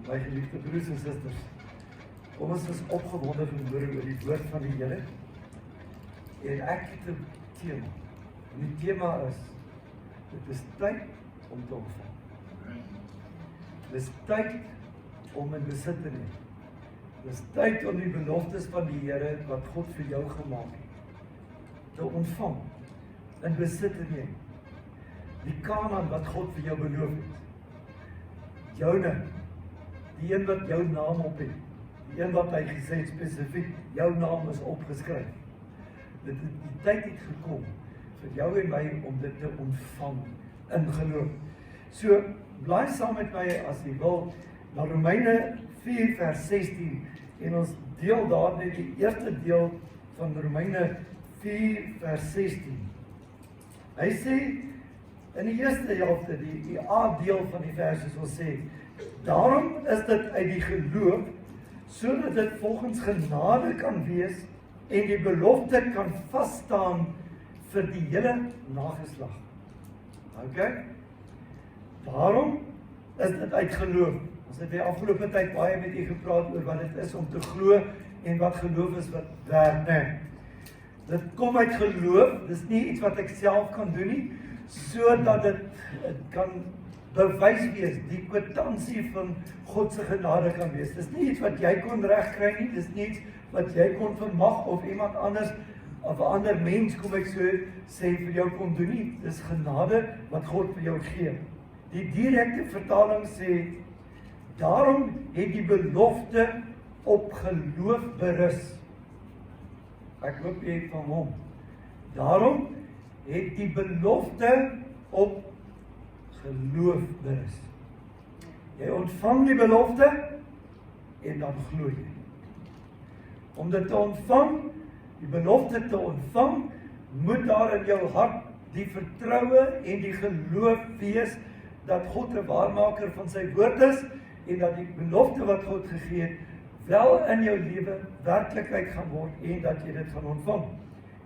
My geliefde broers en susters, kom ons is opgewonde vanmôre oor die woord van die Here. En ek het 'n tema. En die tema is, dit is tyd om te ontvang. Dit is tyd om in besit te neem. Dit is tyd om die beloftes van die Here wat God vir jou gemaak het, te ontvang, in besit te neem. Die Kanaan wat God vir jou beloof het. Joune, die een wat jou naam op het, die een wat hy gesê het spesifiek, jou naam is opgeskryf. Die tyd het gekom vir jou en my om dit te ontvang in geloof. So, blaai saam met my as jy wil, na Romeine 4 vers 16, en ons deel daar net die eerste deel van Romeine 4 vers 16. Hy sê, in die eerste helfte, die A-deel van die vers is ons sê, daarom is dit uit die geloof, sodat dit volgens genade kan wees, en die belofte kan vasstaan vir die hele nageslag. Okay? Daarom is dit uit geloof. Ons het die afgelope tyd baie met u gepraat oor wat dit is om te glo, en wat geloof is wat werk, nee. Dit kom uit geloof, dis nie iets wat ek self kan doen nie, sodat dit kan bewys wees, die kwitansie van God se genade kan wees. Dis nie iets wat jy kon regkry nie, dis nie iets wat jy kon vermag of iemand anders, of 'n ander mens, kom ek so sê, vir jou kon doen nie. Dis genade wat God vir jou gee. Die direkte vertaling sê, daarom het die belofte op geloof berus. Ek hoop jy het van hom. Daarom het die belofte op geloof berus. Jy ontvang die belofte en dan glo jy. Om dit te ontvang, die belofte te ontvang, moet daar in jou hart die vertroue en die geloof wees dat God 'n waarmaker van sy woord is en dat die belofte wat God gegee het wel in jou lewe werklikheid gaan word en dat jy dit gaan ontvang.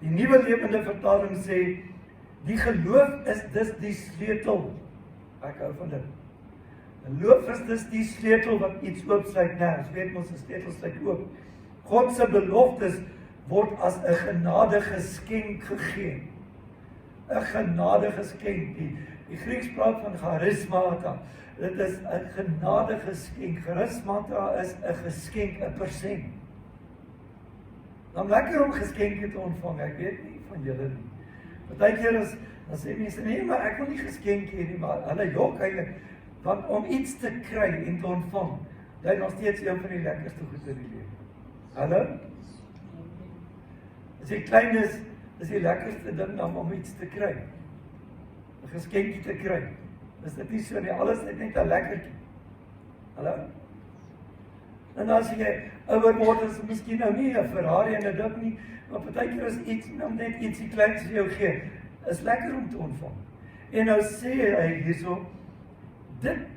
Die Nuwe Lewende Vertaling sê, die geloof is dus die sleutel. Ek hou van dit. Geloof is dus die sleutel wat iets oopsluit. Nee, ons weet ons 'n sleutel sluit oop. God se beloftes word as 'n genadige skenk gegee. 'n Genadige skenk. Die Grieks praat van charismata. Dit is 'n genadige skenk. Charismata is 'n geskenk, 'n persent. Dan lekker om geskenke te ontvang. Ek weet nie van julle nie. Partykeer dan sê mense, nee, maar ek wil nie geskenk hê nie, maar hulle jok eintlik, want om iets te kry en te ontvang, dit is nog steeds een van die lekkerste goed in die lewe. Hallo? As jy klein is die lekkerste ding om iets te kry. 'n Geskenkie te kry. Is dit nie so nie, alles is net 'n lekkertjie. Hallo? En as jy ouer word, is miskien nou nie 'n Ferrari en 'n ding nie, maar partykeer is iets, net ietsie kleins vir jou gee, is lekker om te ontvang. En nou sê hy hierso,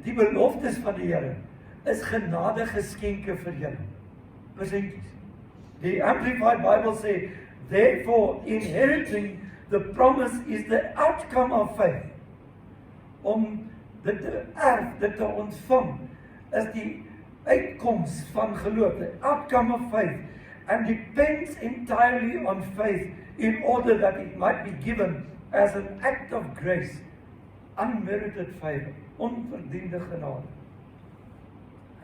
die beloftes van die Here is genadige skenke vir julle. Persentjies. Die Amplified Bible sê, therefore inheriting the promise is the outcome of faith. Om dit te erf, dit te ontvang, is die uitkoms van geloof, the outcome of faith, and depends entirely on faith in order that it might be given as an act of grace, unmerited favor, onverdiende genade.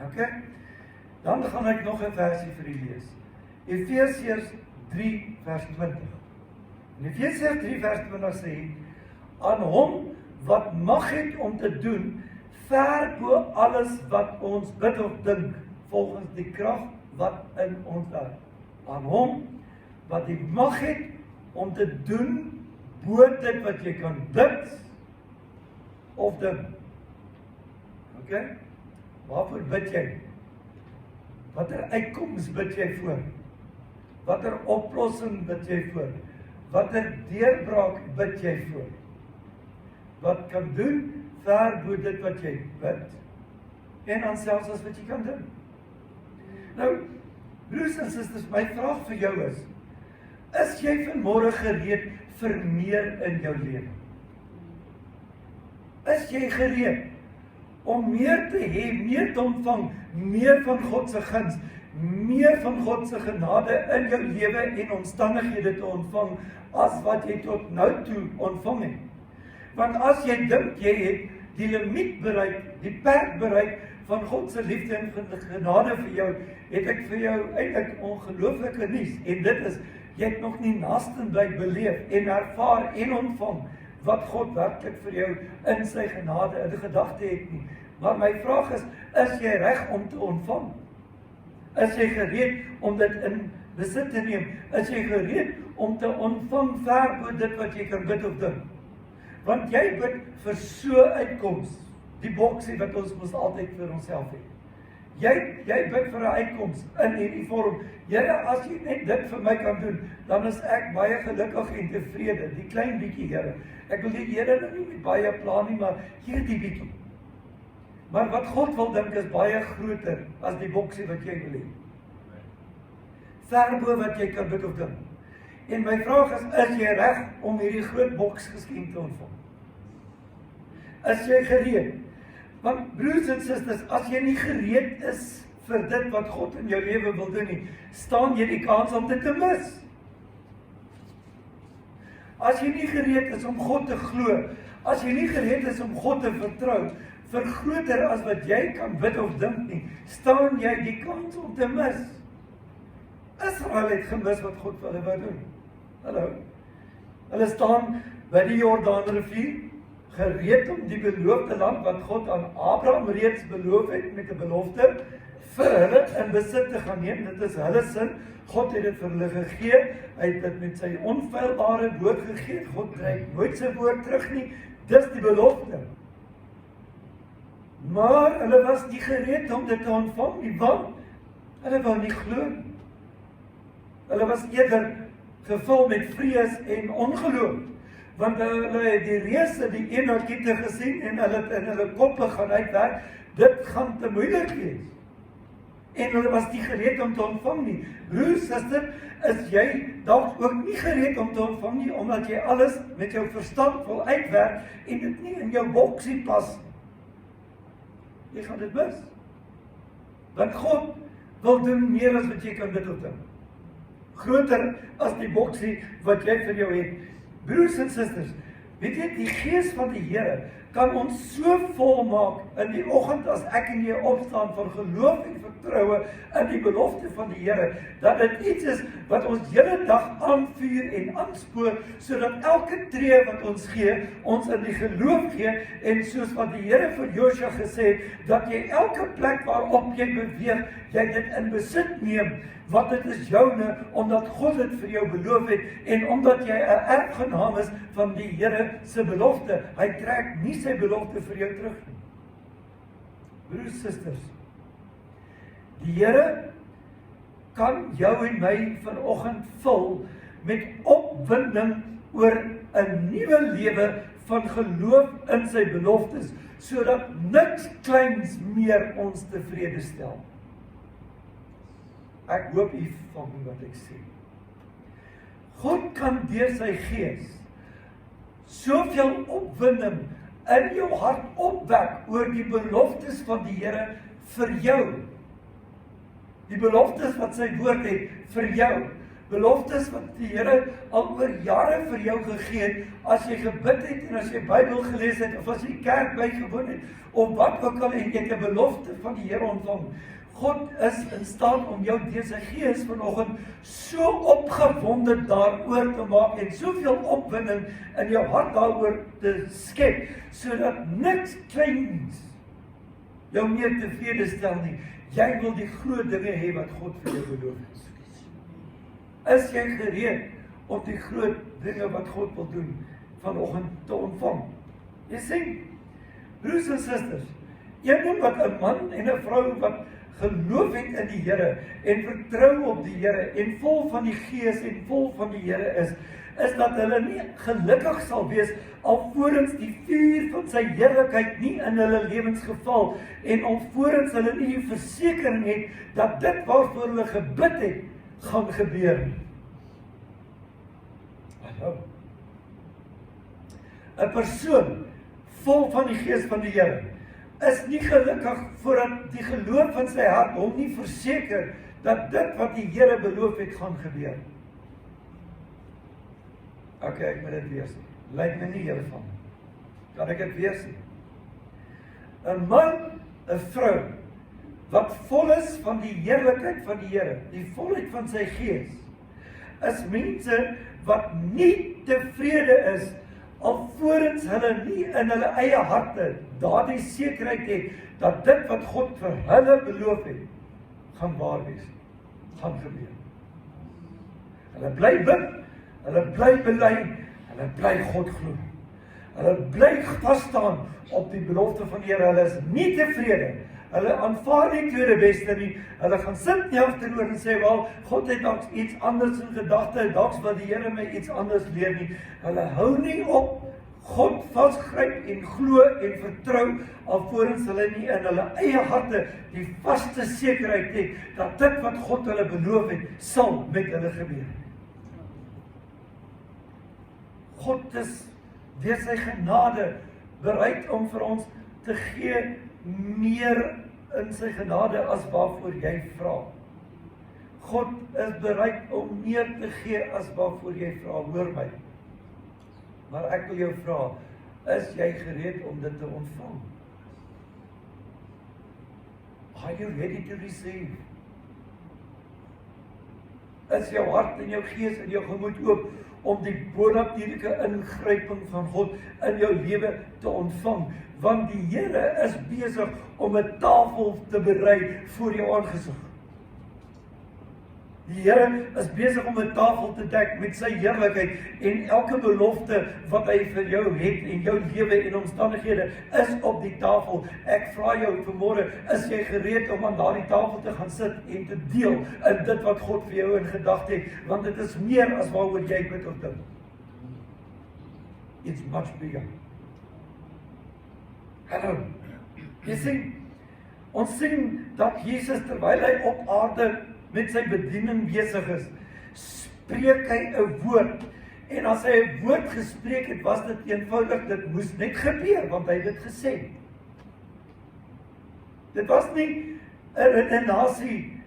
Okay? Dan gaan ek nog 'n versie vir u lees. Efesiërs 3 vers 20. In Efesiërs 3 vers 20 sê, aan hom wat mag het om te doen, ver bo alles wat ons bid of dink, volgens die krag wat in ons werk. Aan hom wat die mag het om te doen, bo dit wat jy kan bid of dink. Okay? Waarvoor bid jy? Watter uitkoms bid jy voor? Watter oplossing bid jy voor? Watter deurbraak bid jy voor? Wat kan doen ver bo dit wat jy bid? En dan selfs as wat jy kan doen. Nou, broers en susters, my vraag vir jou is jy vanmôre gereed vir meer in jou lewe? Is jy gereed om meer te hê, meer te ontvang, meer van God se guns, meer van God se genade in jou lewe en omstandighede te ontvang, as wat jy tot nou toe ontvang het. Want as jy dink jy het die limiet bereik, die perk bereik van God se liefde en genade vir jou, het ek vir jou eintlik ongelooflike nuus, en dit is, jy het nog nie naastenby beleef en ervaar en ontvang wat God werklik vir jou in sy genade in gedagte het nie. Maar my vraag is jy reg om te ontvang? Is jy gereed om dit in besit te neem? Is jy gereed om te ontvang ver bo dit wat jy kan bid of dink? Want jy bid vir so uitkoms, die boksie wat ons mos altyd vir onsself het. Jy bid vir 'n uitkoms in hierdie vorm. Here, as jy net dit vir my kan doen, dan is ek baie gelukkig en tevrede. Die klein bietjie, Here. Ek wil die Here nou nie met baie plan nie, maar hierdie bietjie. Maar wat God wil dink is baie groter as die boksie wat jy wil hê. Ver bo wat jy kan bid of dink. En my vraag is jy reg om hierdie groot boks geskenk te ontvang? Is jy gereed? Want broers en susters, as jy nie gereed is vir dit wat God in jou lewe wil doen nie, staan jy die kans om dit te mis. As jy nie gereed is om God te glo, as jy nie gereed is om God te vertrou, vir groter as wat jy kan bid of dink nie, staan jy die kans om te mis. Israel het gemis wat God vir hulle wou doen. Hallo. Hulle staan by die Jordaanrivier, gereed om die beloofde land wat God aan Abraham reeds beloof het met 'n belofte vir hulle in besit te gaan neem. Dit is hulle sin. God het dit vir hulle gegee. Hy het dit met sy onfeilbare woord gegee. God trek nooit sy woord terug nie. Dis die belofte. Maar hulle was nie gereed om dit te ontvang nie, want hulle wou nie glo nie. Hulle was eerder gevul met vrees en ongeloof. Want hulle het die reëse, die Enakiete gesien en hulle het in hulle koppe gaan uitwerk, dit gaan te moeilik wees. En hulle was nie gereed om te ontvang nie. Broer, suster, is jy dalk ook nie gereed om te ontvang nie, omdat jy alles met jou verstand wil uitwerk en dit nie in jou boksie pas nie. Jy gaan dit mis. Want God wil doen meer as wat jy kan bid of dink. Groter as die boksie wat jy vir jou het. Broers en susters, weet jy, die Gees van die Here kan ons so vol maak in die oggend as ek en jy opstaan van geloof en vertroue in die belofte van die Here, dat dit iets is wat ons hele dag aanvuur en aanspoor, sodat elke tree wat ons gee, ons in die geloof gee, en soos wat die Here vir Josua gesê het, dat jy elke plek waarop jy beweeg, jy dit in besit neem, want dit is joune, omdat God dit vir jou beloof het, en omdat jy 'n erfgenaam is van die Here se belofte. Hy trek nie sy belofte vir jou terug nie. Broers, susters, die Here kan jou en my vanoggend vul met opwinding oor 'n nuwe lewe van geloof in sy beloftes, sodat niks kleins meer ons tevrede stel. Ek hoop u vang wat ek sê. God kan deur sy Gees soveel opwinding in jou hart opwek oor die beloftes van die Here vir jou. Die beloftes wat sy woord het vir jou. Beloftes wat die Here al oor jare vir jou gegee het, as jy gebid het en as jy Bybel gelees het, of as jy kerk bygewoon het, of wat ook al, en jy het 'n belofte van die Here ontvang. God is in staat om jou deur sy Gees vanoggend so opgewonde daaroor te maak en soveel opwinding in jou hart daaroor te skep, sodat niks kleins jou meer tevrede stel nie. Jy wil die groot dinge hê wat God vir jou beloof het. Is jy gereed om die groot dinge wat God wil doen vanoggend te ontvang? Jy sien, broers en susters, een wat 'n man en 'n vrou wat geloof het in die Here en vertrou op die Here en vol van die Gees en vol van die Here is dat hulle nie gelukkig sal wees alvorens die vuur van sy heerlikheid nie in hulle lewens geval en alvorens hulle nie die versekering het dat dit waarvoor hulle gebid het gaan gebeur nie. Hallo. 'n persoon vol van die Gees van die Here is nie gelukkig voordat die geloof van sy hart hom nie verseker dat dit wat die Here beloof het gaan gebeur. Ok, ek moet dit weer sê. Lyk my nie hiervan. Kan ek dit weer sê? 'n man, 'n vrou, wat vol is van die heerlikheid van die Here, die volheid van sy gees, is mense wat nie tevrede is, alvorens hulle nie in hulle eie harte daardie sekerheid het, dat dit wat God vir hulle beloof het, gaan waar wees, gaan gebeur. Hulle bly bid, hulle bly bely, hulle bly God glo. Hulle bly vasstaan op die belofte van die Here, hulle is nie tevrede. Hulle aanvaar nie tweede beste nie. Hulle gaan sit nie agteroor en sê, wel, God het dalk iets anders in gedagte, dalk wil die Here my iets anders leer nie. Hulle hou nie op God vasgryp en glo en vertrou, alvorens hulle nie in hulle eie harte die vaste sekerheid het, dat dit wat God hulle beloof het, sal met hulle gebeur. God is deur sy genade bereid om vir ons te gee meer in sy genade as waarvoor jy vra. God is bereid om meer te gee as waarvoor jy vra, hoor my. Maar ek wil jou vra, is jy gereed om dit te ontvang? Are you ready to receive? Is jou hart en jou gees en jou gemoed oop om die bonatuurlike ingryping van God in jou lewe te ontvang? Want die Here is besig om 'n tafel te berei voor jou aangesig. Die Here is besig om 'n tafel te dek met sy heerlikheid en elke belofte wat hy vir jou het en jou lewe en omstandighede is op die tafel. Ek vra jou vanmôre, is jy gereed om aan daardie tafel te gaan sit en te deel in dit wat God vir jou in gedagte het? Want dit is meer as waaroor jy bid of dink. It's much bigger. Hallo. Jy sien, ons sien dat Jesus terwyl hy op aarde met sy bediening besig is, spreek hy 'n woord. En as hy 'n woord gespreek het, was dit eenvoudig, dit moes net gebeur, want hy het dit gesê. Dit was nie 'n redenasie,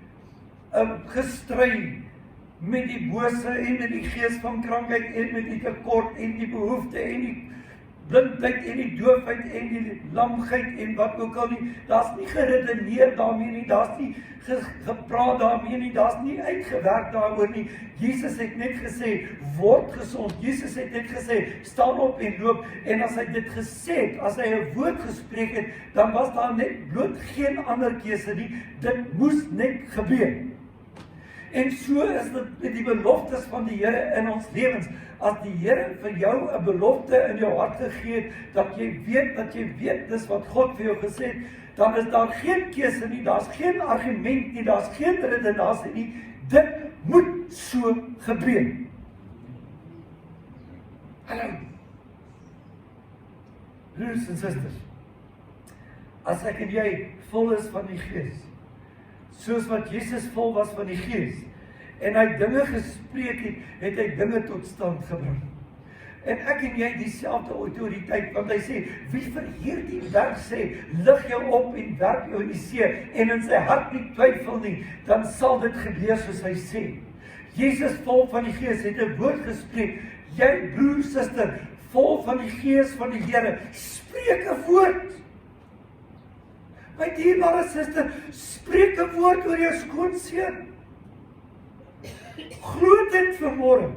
'n gestry met die bose en met die gees van krankheid en met die tekort en die behoefte en die blindheid en die doofheid en die lamheid en wat ook al nie. Daar's nie geredeneer daarmee nie, daar's nie gepraat daarmee nie, daar's nie uitgewerk daaroor nie. Jesus het net gesê, word gesond. Jesus het net gesê, staan op en loop. En as hy dit gesê het, as hy 'n woord gespreek het, dan was daar net bloot geen ander keuse nie. Dit moes net gebeur. En so is dit met die beloftes van die Here in ons lewens. As die Here vir jou 'n belofte in jou hart gegee het, dat jy weet dis wat God vir jou gesê het, dan is daar geen keuse nie, daar's geen argument nie, daar's geen redenasie nie. Dit moet so gebeur. Hallo. Broers en susters, as ek en jy vol is van die Gees, soos wat Jesus vol was van die Gees, en hy dinge gespreek het, het hy dinge tot stand gebring. En ek en jy dieselfde autoriteit, want hy sê, wie vir hierdie werk sê, lig jou op en werp jou in die see, en in sy hart nie twyfel nie, dan sal dit gebeur soos hy sê. Jesus vol van die Gees het 'n woord gespreek. Jy broer, suster, vol van die Gees van die Here, spreek 'n woord. My dierbare suster, spreek 'n woord oor jou skoonseun. Glo dit vanmôre.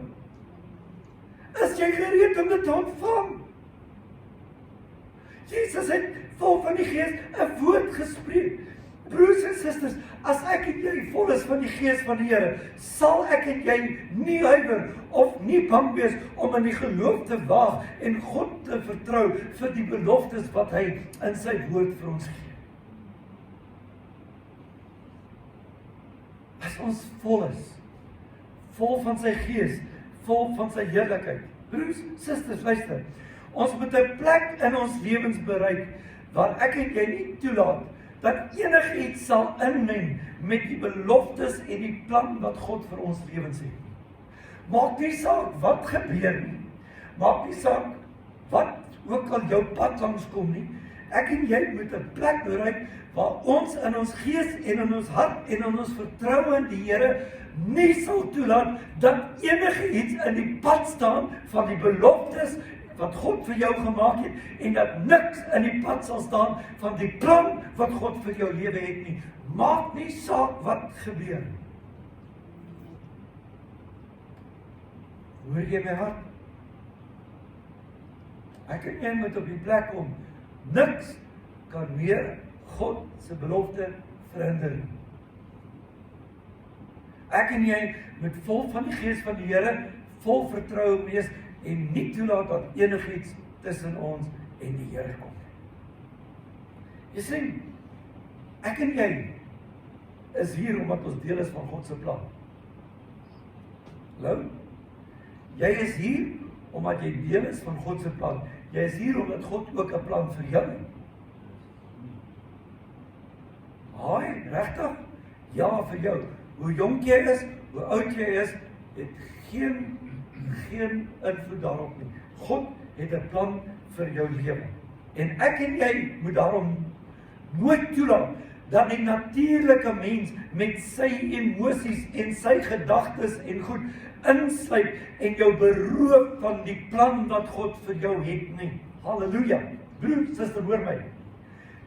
Is jy gereed om dit te ontvang? Jesus het vol van die Gees 'n woord gespreek. Broers en susters, as ek en jy vol is van die Gees van die Here, sal ek en jy nie huiwer of nie bang wees om in die geloof te waag en God te vertrou vir die beloftes wat hy in sy woord vir ons gee. As ons vol is, vol van sy Gees, vol van sy heerlikheid. Broers, susters, luister. Ons moet 'n plek in ons lewens bereik waar ek en jy nie toelaat dat enigiets sal inmeng met die beloftes en die plan wat God vir ons lewens het. Maak nie saak wat gebeur nie. Maak nie saak wat ook al jou pad langs kom nie. Ek en jy moet 'n plek bereik waar ons in ons gees en in ons hart en in ons vertroue in die Here nie sal toelaat dat enige iets in die pad staan van die beloftes wat God vir jou gemaak het en dat niks in die pad sal staan van die plan wat God vir jou lewe het nie. Maak nie saak wat gebeur. Hoor jy my hart? Ek en jy moet op die plek kom. Niks kan meer God se belofte verhinder. Ek en jy moet vol van die gees van die Here, vol vertroue wees en nie toelaat dat enigiets tussen ons en die Here kom. Jy sien, ek en jy is hier omdat ons deel is van God se plan. Hallo? Jy is hier omdat jy deel is van God se plan. Jy is hier omdat God ook 'n plan vir jou het. Haai, regtig? Ja, vir jou. Hoe jonk jy is, hoe oud jy is, het geen invloed daarop nie. God het 'n plan vir jou lewe. En ek en jy moet daarom nooit toelaat dat die natuurlike mens met sy emosies en sy gedagtes en goed insluip en jou beroof van die plan wat God vir jou het nie. Halleluja. Broer, suster, hoor my.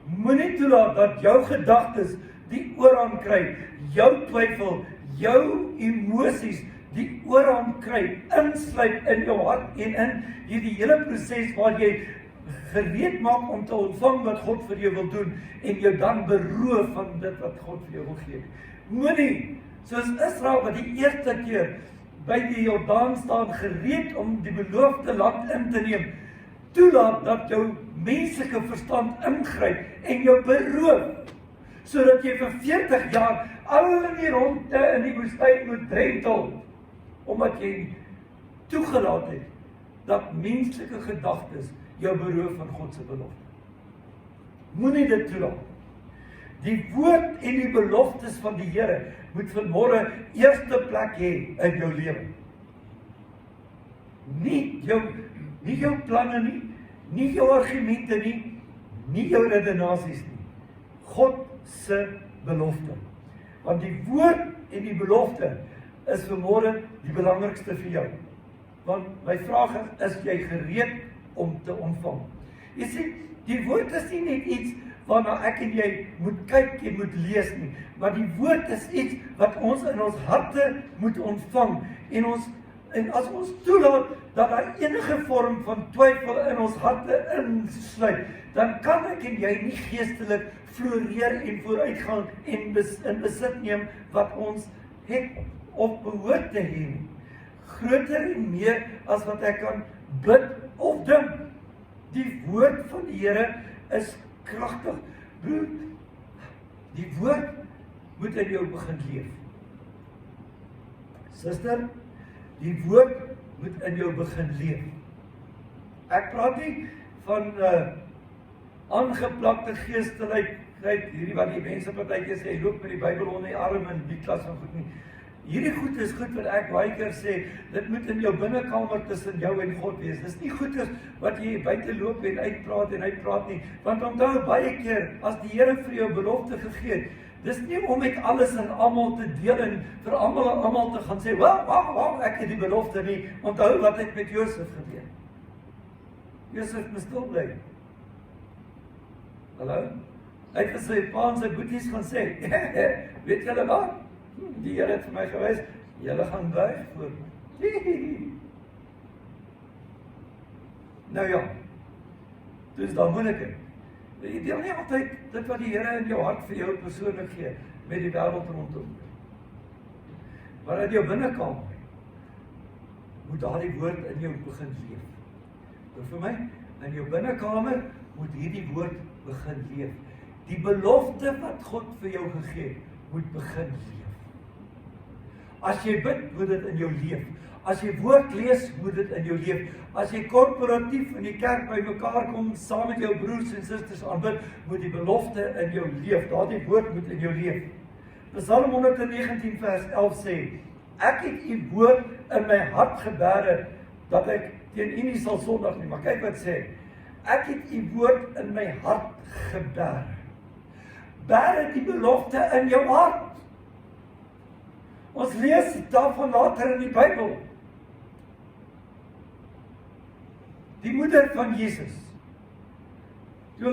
Moenie toelaat dat jou gedagtes die oorhand kry, jou twyfel, jou emosies die oorhand kry, insluip in jou hart en in hierdie hele proses waar jy gereed maak om te ontvang wat God vir jou wil doen en jou dan beroof van dit wat God vir jou wil gee. Moenie, soos Israel wat die eerste keer by die Jordaan staan gereed om die beloofde land in te neem, toelaat dat jou menslike verstand ingryp en jou beroof, sodat jy vir 40 jaar al in die ronde in die woestyn moet drentel, omdat jy toegelaat het dat menslike gedagtes jou beroof van God se belofte. Moenie dit toelaat. Die woord en die beloftes van die Here moet vanmôre eerste plek hê in jou lewe. Nie jou planne nie, nie jou argumente nie, nie jou redenasies nie. God se belofte. Want die woord en die belofte is vanmôre die belangrikste vir jou. Want my vraag is jy gereed om te ontvang? Jy sien, die woord is nie net iets waarna ek en jy moet kyk en moet lees nie, maar die woord is iets wat ons in ons harte moet ontvang en as ons toelaat dat daar enige vorm van twyfel in ons harte insluit, dan kan ek en jy nie geestelik floreer en vooruitgaan en in besit neem wat ons het of behoort te hê. Groter en meer as wat ek kan bid of dink. Die woord van die Here is kragtig. Broer, die woord moet in jou begin leef. Suster, die woord moet in jou begin leef. Ek praat nie van aangeplakte geestelikheid, hierdie wat die mense partykeer sê, loop met die Bybel onder die arm en die klas van goed nie. Hierdie goed is goed wat ek baie keer sê, dit moet in jou binnekamer tussen jou en God wees. Dis nie goed is wat jy buite loop en uitpraat nie. Want onthou baie keer, as die Here vir jou belofte gegee het, dis nie om met alles en almal te deel en vir almal en almal te gaan sê, wauw, ek het die belofte nie. Onthou wat het met Josef gebeur. Josef moes stil bly. Hallo? Hy het vir sy pa en sy boeties gaan sê, weet julle wat? Die Here het vir my gewys, julle gaan buig voor my. Nou ja, dus dan moeilikheid. Jy deel nie altyd dit wat die Here in jou hart vir jou persoonlik gee, met die wêreld rondom. Maar in jou binnekamer, moet daardie woord in jou begin leef. En vir my, in jou binnekamer, moet hierdie woord begin leef. Die belofte wat God vir jou gegee het, moet begin leef. As jy bid, moet dit in jou leef. As jy woord lees, moet dit in jou leef. As jy korporatief in die kerk by mekaar kom, saam met jou broers en susters aanbid, moet die belofte in jou leef. Daardie woord moet in jou leef. Psalm 119 vers 11 sê, ek het u woord in my hart gebere, dat ek teen u nie sal sondig nie. Maar kyk wat sê, ek het u woord in my hart geberg. Berg die belofte in jou hart. Ons lees daarvan later in die Bybel. Die moeder van Jesus. Toe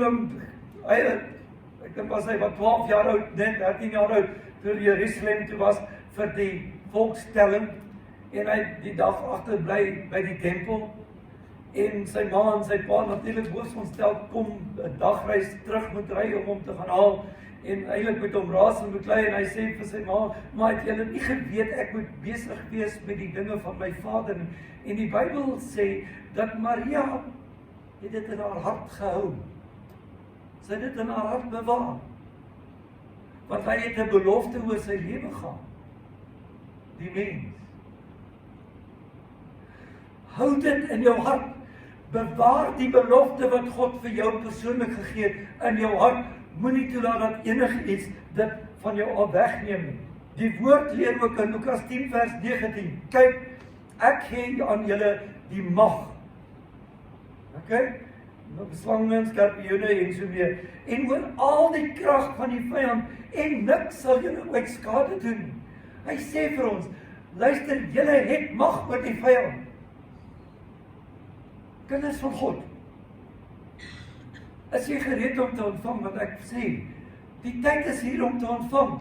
ek dink was hy wat 12 jaar oud, net 13 jaar oud, toe Jerusalem toe was vir die volkstelling, en hy die dag agter bly by die tempel, en sy ma en sy pa natuurlik hoogs ontstel kom 'n dagreis terug moet ry om hom te gaan haal, en eintlik met hom raas en beklei, en hy sê vir sy ma, maar het julle nie geweet ek moet besig wees met die dinge van my vader nie? En die Bybel sê dat Maria het dit in haar hart gehou. Sy het dit in haar hart bewaar. Want hy het 'n belofte oor sy lewe gehad. Die mens. Hou dit in jou hart. Bewaar die belofte wat God vir jou persoonlik gegee het in jou hart. Moenie toelaat dat enigiets dit van jou al wegneem nie. Die woord leer ook in Lukas 10 vers 19. Kyk, ek gee aan julle die mag. Okay? Slange en skorpioene en so meer. En oor al die krag van die vyand, en niks sal julle ooit skade doen nie. Hy sê vir ons, luister, julle het mag oor die vyand. Kinders van God, is jy gereed om te ontvang wat ek sê? Die tyd is hier om te ontvang.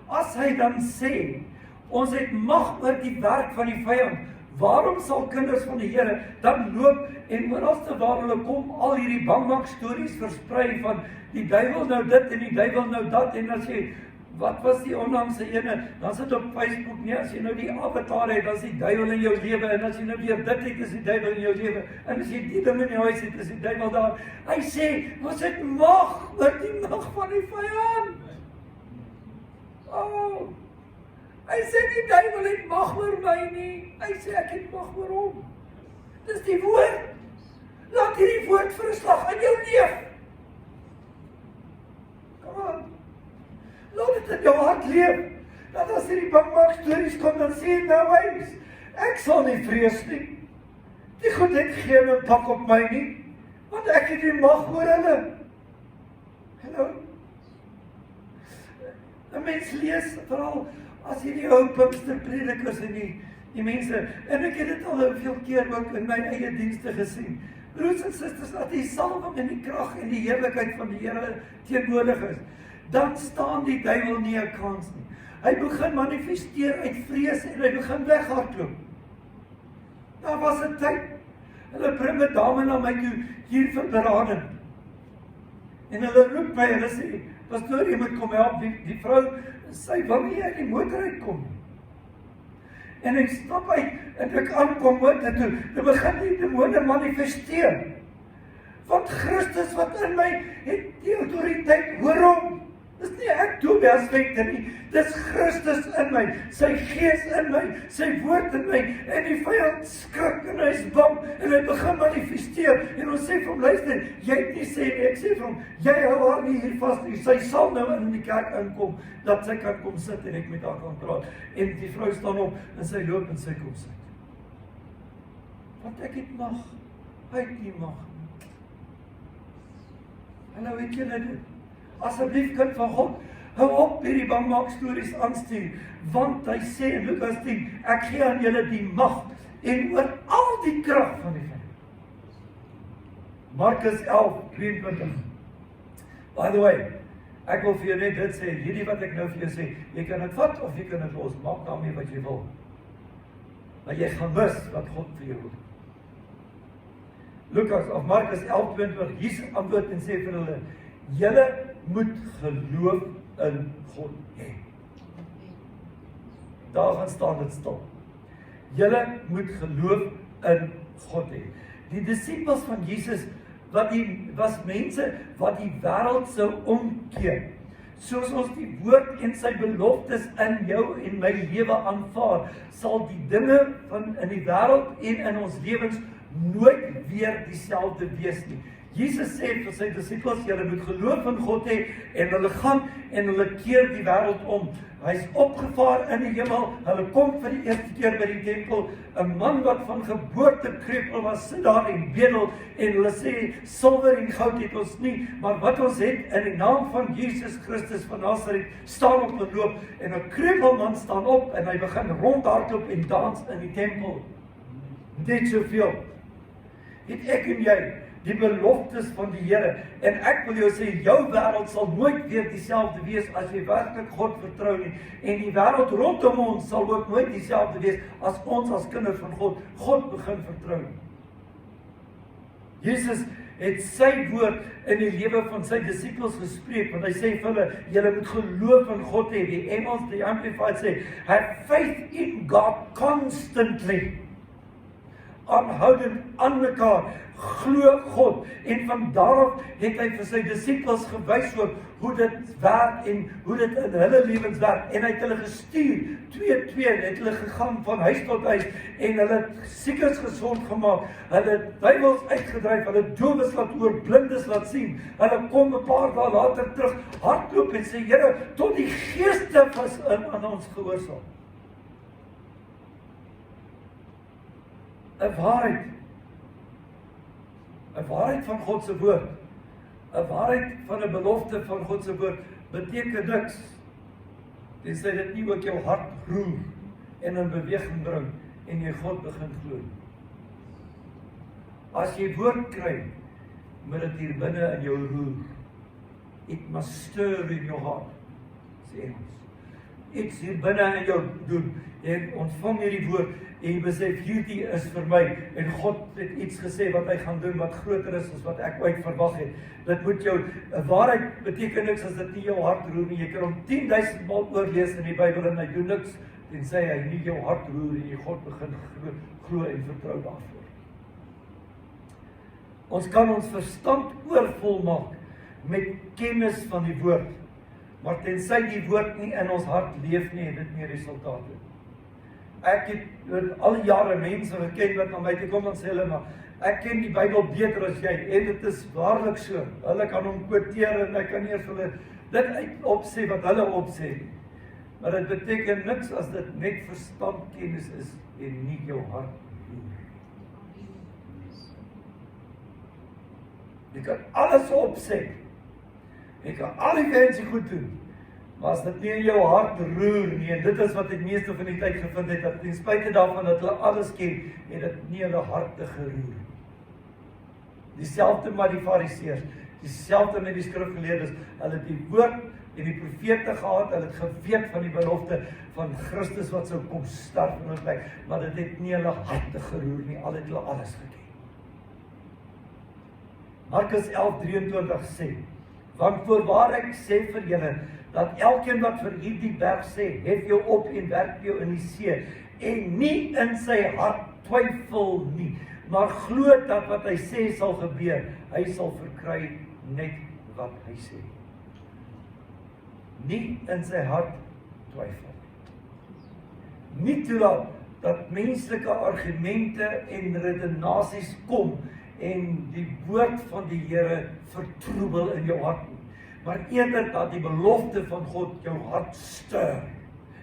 As hy dan sê, ons het mag oor die werk van die vyand, waarom sal kinders van die Here dan loop en oralste waar hulle kom al hierdie bangmak stories versprei van die duiwel nou dit en die duiwel nou dat, en as jy, wat was die onlangse ene, dan sit op Facebook nie, as jy nou die avatar het, dan is die duiwel in jou lewe, en as jy nou weer dit het, is die duiwel in jou lewe, en as jy die ding in jou huis het, is die duiwel daar. Hy sê, ons het mag oor die mag van die vyand. Oh, hy sê die duiwel het mag oor my nie, hy sê ek het mag oor hom. Dis die woord. Laat hierdie woord vir 'n slag in jou leef. Kom aan. Laat dit in jou hart leef. Dat as hierdie bangmak stories kom, dan sê jy nou eens, ek sal nie vrees nie. Die goed het geen impak op my nie, want ek het die mag oor hulle. Hallo? 'n Mens lees veral as hierdie ou Pinksterpredikers en die mense, en ek het dit al hoeveel keer ook in my eie dienste gesien. Broers en susters, dat die salwing en die krag en die heerlikheid van die Here teenwoordig is, dan staan die duiwel nie 'n kans nie. Hy begin manifesteer uit vrees en hy begin weghardloop. Daar was 'n tyd, hulle bring 'n dame na my toe hier vir berading. En hulle roep my, hulle sê, pastoor, jy moet kom help, die vrou, sy wil nie uit die motor uitkom nie. En ek stap uit, en ek aankom motor toe, dan begin die demone manifesteer. Want Christus wat in my, het die autoriteit, hoor hom. Dis nie ek toe beaspekte nie, dis Christus in my, sy gees in my, sy woord in my, en die vyand skrik, en hy is bang, en hy begin manifesteer, en ons sê vir hom, luister, jy het nie sê nie, ek sê vir hom, jy hou haar nie hier vast nie, sy sal nou in die kerk inkom, dat sy kan kom sit, en ek met haar kan praat, en die vrou staan op, en sy loop, en sy kom sit. Want ek het mag, hy het nie mag nie. En nou weet julle dit, asseblief kind van God, hou op hierdie bangmak stories aanstuur, want hy sê in Lukas 10, ek gee aan julle die mag, en oor al die krag van die vyand. Markus 11:22. By the way, ek wil vir jou net dit sê, hierdie wat ek nou vir jou sê, jy kan dit vat of jy kan dit los, maak daarmee wat jy wil. Maar jy gaan mis wat God vir jou wil. Lukas of Markus 11:22, Jesus antwoord en sê vir hulle, julle moet geloof in God hê. Daar gaan staan dit stil. Julle moet geloof in God hê. Die disippels van Jesus was mense wat die wêreld sou omkeer. Soos ons die woord en sy beloftes in jou en my lewe aanvaar, sal die dinge van in die wêreld en in ons lewens nooit weer dieselfde wees nie. Jesus sê vir sy disippels, julle moet geloof in God hê, en hulle gaan en hulle keer die wêreld om. Hy's opgevaar in die hemel, hulle kom vir die eerste keer by die tempel, 'n man wat van geboorte krepeel was, sit daar en bedel, en hulle sê, silwer en goud het ons nie, maar wat ons het, in die naam van Jesus Christus van Nasaret, staan op en loop, en 'n krepelman staan op, en hy begin rondhardloop en dans in die tempel. Net soveel. Het ek en jy die beloftes van die Here, en ek wil jou sê, jou wêreld sal nooit weer dieselfde wees as jy werklik God vertrou nie, en die wêreld rondom ons sal ook nooit dieselfde wees as ons as kinders van God begin vertrou. Jesus het sy woord in die lewe van sy disippels gespreek, want hy sê vir hulle, julle moet geloof in God hê. Die Engels, die Amplified sê, have faith in God constantly. Aanhoudend aan mekaar, glo God, en van daarop het hy vir sy disippels gewys oor hoe dit werk en hoe dit in hulle lewens werk, en hy het hulle gestuur, 2-2, het hulle gegaan van huis tot huis, en hulle het siekes gesond gemaak, hulle het duiwels uitgedryf, hulle dowes laat hoor, blindes laat sien, hulle kom 'n paar dae later terug, hardloop en sê, Here, tot die geeste was aan ons gehoorsaam. 'n waarheid van God se woord, 'n waarheid van 'n belofte van God se woord, beteken niks, tensy dit nie ook jou hart roer, en in beweging bring, en jy God begin glo. As jy woord kry, moet dit hier binne in jou roer. It must stir in your heart, sê Engels. Iets hier binne in jou doen, en ontvang hierdie woord, en jy besef, hierdie is vir my, en God het iets gesê wat hy gaan doen, wat groter is as wat ek ooit verwag het. Dit moet jou, 'n waarheid beteken niks as dit nie jou hart roer nie. Jy kan hom 10.000 maal oorlees in die Bybel en hy doen niks, tensy hy nie jou hart roer en jy God begin glo en vertrou daarvoor. Ons kan ons verstand oorvol maak met kennis van die woord, maar tensy die woord nie in ons hart leef nie, het dit nie resultate. Ek het oor al die jare mense geken wat na my toe kom en sê hulle, maar ek ken die Bybel beter as jy, en dit is waarlik so. Hulle kan hom quoteer en ek kan eers hulle dit uit opsê wat hulle opsê. Maar dit beteken niks as dit net verstandkennis is en nie jou hart roer. Jy kan alles opsê. Jy kan al die wense goed doen. Maar as dit nie in jou hart roer nie, en dit is wat ek meeste van die tyd gevind het, dat ten spyte daarvan dat hulle alles ken, het dit nie hulle harte geroer. Dieselfde met die fariseërs, dieselfde met die skrifgeleerdes, hulle het die woord en die profete gehad, hulle het geweet van die belofte van Christus wat sou kom sterf en ontwyk, maar dit het nie hulle harte geroer nie, al het hulle alles geken. Markus 11:23 sê, want voorwaar ek sê vir julle, dat elkeen wat vir hierdie berg sê, hef jou op en werp jou in die see, en nie in sy hart twyfel nie, maar glo dat wat hy sê sal gebeur, hy sal verkry net wat hy sê. Nie in sy hart twyfel. Nie toelaat dat menslike argumente en redenasies kom en die woord van die Here vertroebel in jou hart nie. Maar eerder dat die belofte van God jou hart stuur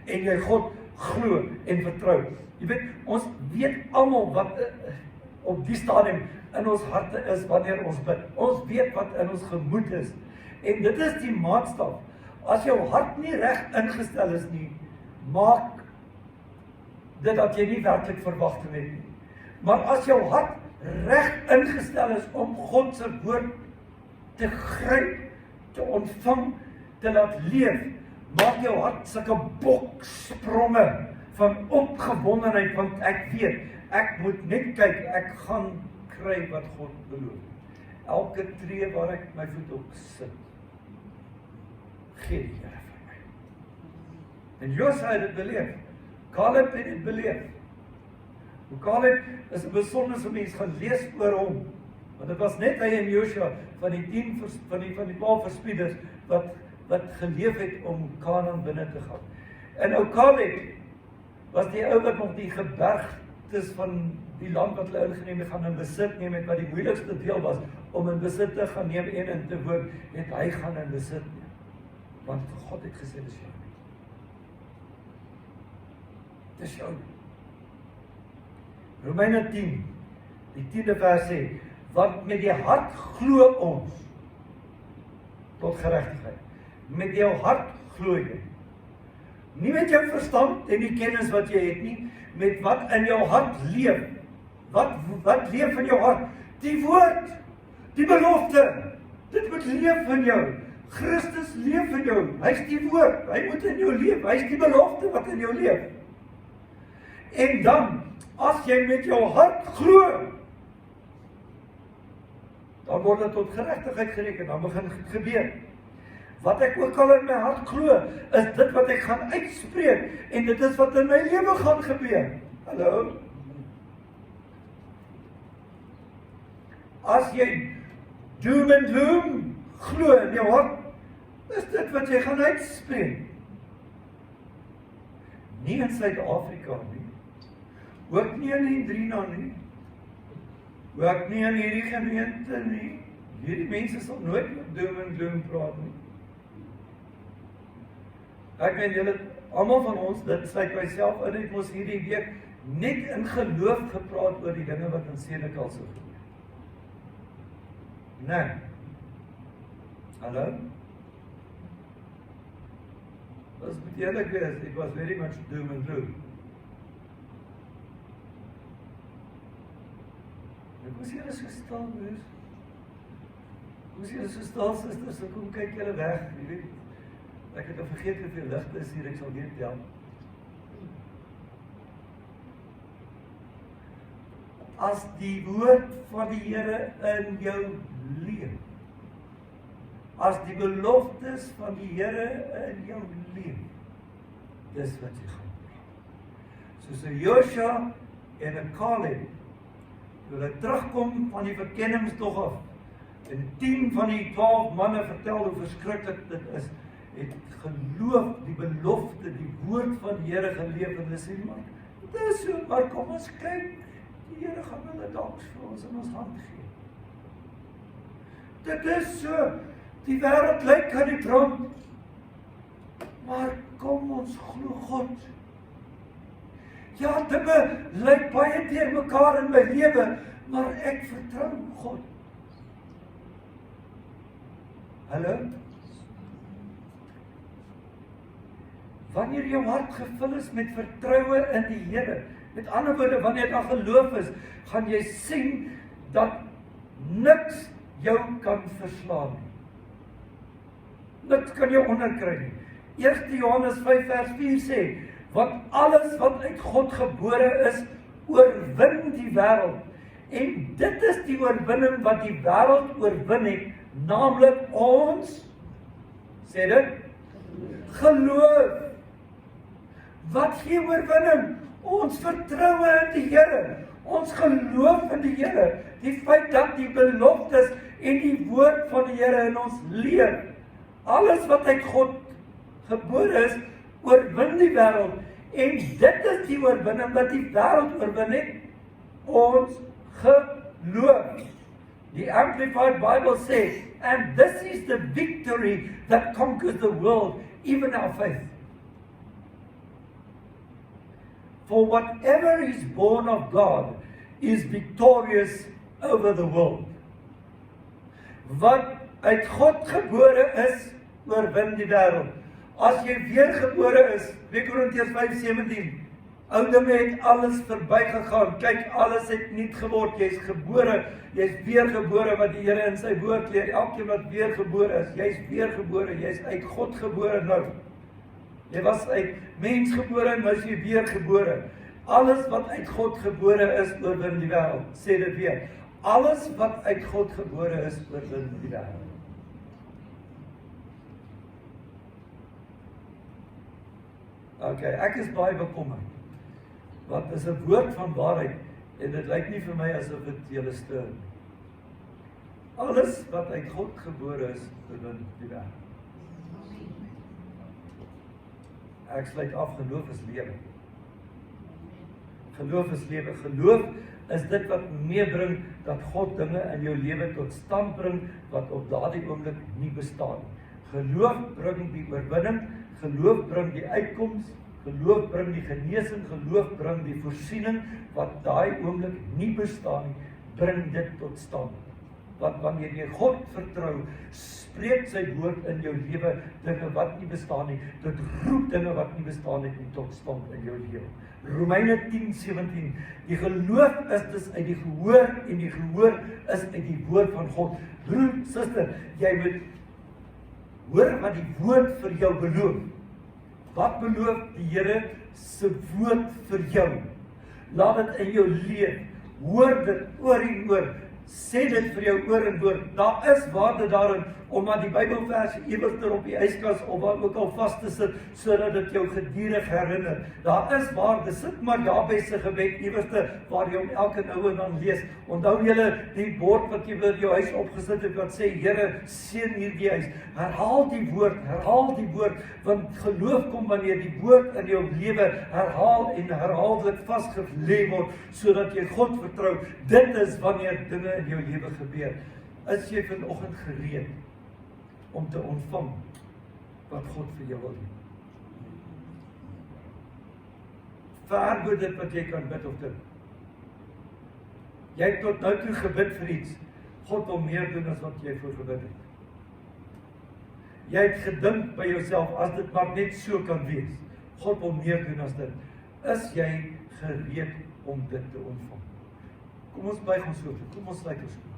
en jy God glo en vertrou. Jy weet, ons weet almal wat op die stadium in ons harte is wanneer ons bid. Ons weet wat in ons gemoed is. En dit is die maatstaf. As jou hart nie reg ingestel is nie, maak dit dat jy nie werklik verwagting het nie. Maar as jou hart reg ingestel is om God se woord te gryp, te ontvang, te laat leef, maak jou hart sulke bokspronge van opgewondenheid, want ek weet, ek moet net kyk, ek gaan kry wat God beloof. Elke tree waar ek my voet op sit, gee die Here vir my. En Josua het dit beleef, Caleb het dit beleef. Caleb is 'n besondere mens, gaan lees oor hom, want dit was net hy en Joshua van die 10 van die 12 verspieders wat geleef het om Kanaan binne te gaan. En ou Caleb was die ou wat nog die geberg beloftes van die land wat hulle ingeneem het, gaan in besit neem het, wat die moeilikste deel was, om in besit te gaan neem en in te woon, het hy gaan in besit neem. Want God het gesê, dis jou. Dis jou. Romeine 10, die 10de vers sê, want met die hart glo ons tot geregtigheid. Met jou hart glo jy. Nie met jou verstand en die kennis wat jy het nie, met wat in jou hart leef. Wat leef in jou hart? Die woord, die belofte, dit moet leef in jou. Christus leef in jou, hy is die woord, hy moet in jou leef, hy is die belofte wat in jou leef. En dan, as jy met jou hart glo, dan word dit tot geregtigheid gereken, dan begin dit gebeur. Wat ek ook al in my hart glo, is dit wat ek gaan uitspreek, en dit is wat in my lewe gaan gebeur. Hallo? As jy doom en gloom glo in jou hart, is dit wat jy gaan uitspreek. Nie in Suid-Afrika nie, ook nie in Hendrina nie, ook nie in hierdie gemeente nie. Hierdie mense sal nooit met doom en gloom praat nie. Ek meen julle, almal van ons, dit sluit myself in, het ons hierdie week net in geloof gepraat oor die dinge wat in Senekal sou gebeur. Nee. Hallo? As moet eerlik wees, it was very much doom and gloom. Ek moes julle so stil wees. Moes julle so stil, sisters, so kom kyk julle weg, jy weet. Ek het al vergeet hoeveel ligte is hier, ek sal weer tel. As die woord van die Here in jou leef, as die beloftes van die Here in jou leef, dis wat jy gaan doen. Soos 'n Joshua en 'n Caleb, toe hulle terugkom van die verkenningstog af, en 10 van die 12 manne vertel hoe verskriklik dit is, het geloof, die belofte, die woord van die Here geleef, en hulle sê, maar, dit is so, maar kom ons kyk, die Here gaan hulle dalk vir ons in ons hand gee. Dit is so, die wêreld lyk aan die brand, maar kom ons glo God. Ja, dinge lyk baie teer mekaar in my lewe, maar ek vertrou God. Hallo? Wanneer jou hart gevul is met vertroue in die Here, met ander woorde, wanneer daar geloof is, gaan jy sien dat niks jou kan verslaan nie. Niks kan jou onderkry nie. 1 Johannes 5 vers 4 sê, want alles wat uit God gebore is, oorwin die wêreld. En dit is die oorwinning wat die wêreld oorwin het, naamlik ons, sê dit, geloof. Wat gee oorwinning? Ons vertroue in die Here, ons geloof in die Here, die feit dat die beloftes en die woord van die Here in ons leef. Alles wat uit God gebore is, oorwin die wêreld. En dit is die oorwinning wat die wêreld oorwin het, ons geloof. Die Amplified Bible sê, and this is the victory that conquers the world, even our faith. For whatever is born of God is victorious over the world. Wat uit God gebore is, oorwin die wêreld. As jy weergebore is, 2 Korintiërs 5:17, ou dinge het alles verbygegaan, kyk, alles het nuut geword, jy's gebore, jy's weergebore, wat die Here in sy woord leer, elkeen wat weergebore is, jy's weergebore, jy's uit God gebore nou. Jy was uit mens gebore en nou is jy weergebore. Alles wat uit God gebore is, oorwin die wêreld. Sê dit weer. Alles wat uit God gebore is, oorwin die wêreld. Okay, ek is baie bekommerd. Want dit is 'n woord van waarheid en dit lyk nie vir my asof dit julle steun. Alles wat uit God gebore is, oorwin die wêreld. Ek sluit af, geloof is lewe. Geloof is lewe. Geloof is dit wat meebring dat God dinge in jou lewe tot stand bring wat op daardie oomblik nie bestaan nie. Geloof bring die oorwinning, geloof bring die uitkoms, geloof bring die genesing, geloof bring die voorsiening wat daai oomblik nie bestaan nie, bring dit tot stand. Want wanneer jy God vertrou, spreek sy woord in jou lewe dinge wat nie bestaan nie, dit roep dinge wat nie bestaan nie tot stand in jou lewe. Romeine 10:17, die geloof is dus uit die gehoor en die gehoor is uit die woord van God. Broer, suster, jy moet hoor wat die woord vir jou beloof. Wat beloof die Here se woord vir jou? Laat dit in jou leef. Hoor dit oor en oor. Sê dit vir jou oor en oor. Daar is waarde daarin omdat die Bybelverse ewig op die yskas of waar ook al vas te sit, sodat dit jou gedurig herinner. Daar is waarde, sit maar Jabes se gebed ewigste waar jy hom elke nou en dan lees. Onthou julle die bord wat jy by jou huis opgesit het wat sê Here seën hierdie huis. Herhaal die woord, want geloof kom wanneer die woord in jou lewe herhaal en herhaaldelik vasgelê word, sodat jy God vertrou. Dit is wanneer dinge in jou lewe gebeur. Is jy vanoggend gereed om te ontvang wat God vir jou wil doen? Ver bo dit wat jy kan bid of dink. Jy het tot nou toe gebid vir iets. God wil meer doen as wat jy voor gebid het. Jy het gedink by jouself, as dit maar net so kan wees. God wil meer doen as dit. Is jy gereed om dit te ontvang? Kom ons buig ons hoofde, kom ons sluit ons oë.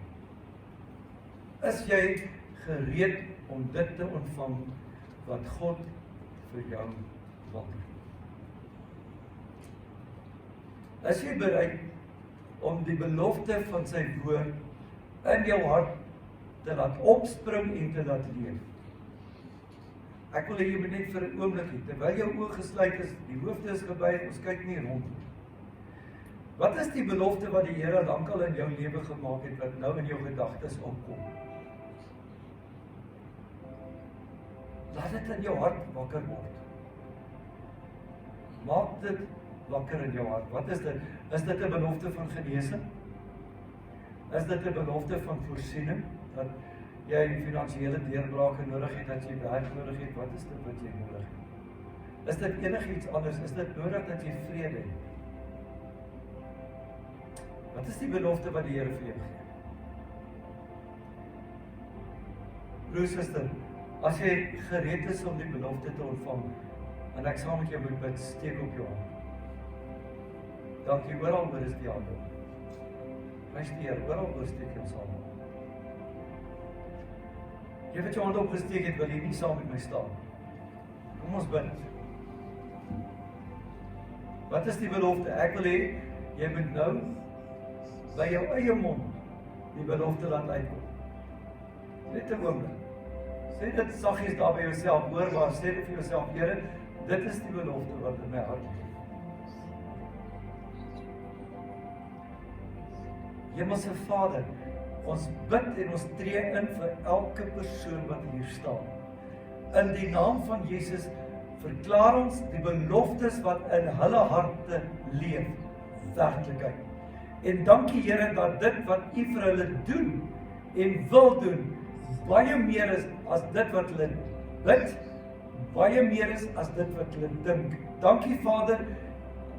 Is jy gereed om dit te ontvang wat God vir jou wil doen? Is jy bereid om die belofte van sy woord in jou hart te laat opspring en te laat leef? Ek wil hê jy moet net vir 'n oomblik hê, terwyl jou oë gesluit is, die hoofde is gebuig, ons kyk nie rond nie. Wat is die belofte wat die Here lankal in jou lewe gemaak het, wat nou in jou gedagtes opkom? Laat dit in jou hart wakker word. Maak dit wakker in jou hart. Wat is dit? Is dit 'n belofte van genesing? Is dit 'n belofte van voorsiening? Dat jy finansiële deurbrake nodig het, dat jy werk nodig het? Wat is dit wat jy nodig het? Is dit enigiets anders? Is dit nodig dat jy vrede het? Wat is die belofte wat die Here vir jou gee? Broer, suster, as jy gereed is om die belofte te ontvang, en ek saam met jou moet bid, steek op jou hand. Dankie, oral oor is die hande. Prys die Here, oral oor steek jy saam. Jy wat jou hand opgesteek het, wil jy nie saam met my staan. Kom ons bid. Wat is die belofte? Ek wil hê, jy moet nou by jou eie mond die belofte laat uitkom. Net 'n oomblik. Sê dit saggies daar by jouself, hoorbaar, sê dit vir jouself, Here, dit is die belofte wat in my hart is. Hemelse Vader, ons bid en ons tree in vir elke persoon wat hier staan. In die naam van Jesus verklaar ons die beloftes wat in hulle harte leef, werklikheid. En dankie Here dat dit wat U vir hulle doen en wil doen, baie meer is as dit wat hulle bid, baie meer is as dit wat hulle dink. Dankie Vader,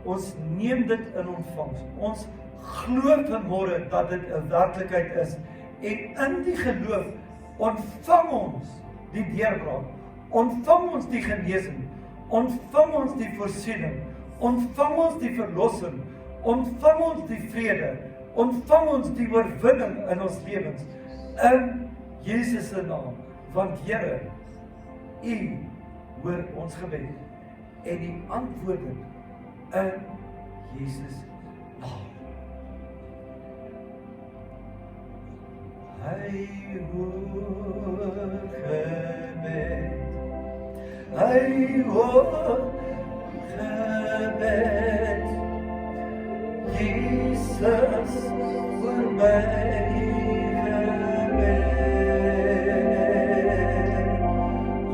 ons neem dit in ontvangs. Ons glo vanmôre dat dit 'n werklikheid is. En in die geloof ontvang ons die deurbraak, ontvang ons die genesing, ontvang ons die voorsiening, ontvang ons die verlossing, ontvang ons die vrede, ontvang ons die oorwinning in ons lewens, in Jesus se naam, want Here, U hoor ons gebed, en U antwoord in Jesus naam. Hy hoor gebed, Hy hoor gebed, Jesus vir my gebed.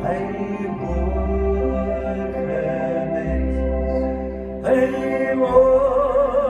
Hy hoor gebed, Hy hoor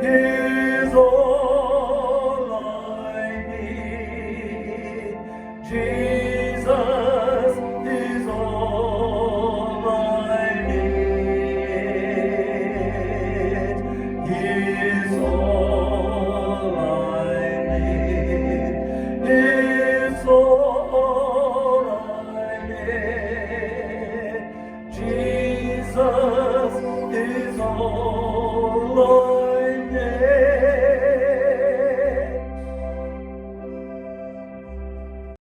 is all I need. Jesus is all I need. He is all